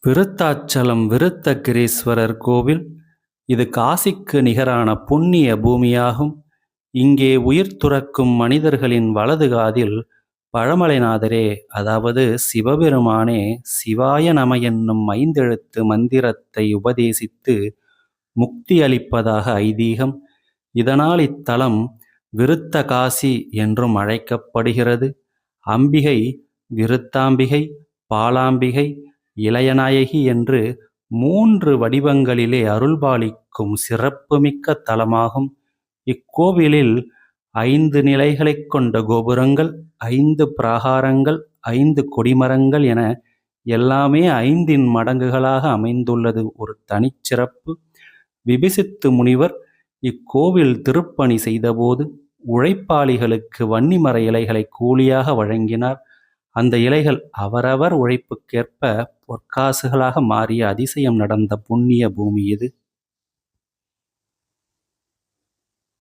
விருத்தாச்சலம் விருத்தகிரீஸ்வரர் கோவில். இது காசிக்கு நிகரான புண்ணிய பூமியாகும். இங்கே உயிர் துறக்கும் மனிதர்களின் வலது காதில் பழமலைநாதரே, அதாவது சிவபெருமானே, சிவாய நம என்னும் 5 எழுத்து மந்திரத்தை உபதேசித்து முக்தி அளிப்பதாக ஐதீகம். இதனால் இத்தலம் விருத்த காசி என்றும் அழைக்கப்படுகிறது. அம்பிகை விருத்தாம்பிகை, பாலாம்பிகை, இளையநாயகி என்று 3 வடிவங்களிலே அருள்பாலிக்கும் சிறப்புமிக்க தலமாகும். இக்கோவிலில் 5 நிலைகளைக் கொண்ட கோபுரங்கள், 5 பிராகாரங்கள், 5 கொடிமரங்கள் என எல்லாமே 5 மடங்குகளாக அமைந்துள்ளது ஒரு தனிச்சிறப்பு. விபிசித்து முனிவர் இக்கோவில் திருப்பணி செய்தபோது உழைப்பாளிகளுக்கு வன்னிமர இலைகளை கூலியாக வழங்கினார். அந்த இலைகள் அவரவர் உழைப்புக்கேற்ப பொற்காசுகளாக மாறிய அதிசயம் நடந்த புண்ணிய பூமி இது.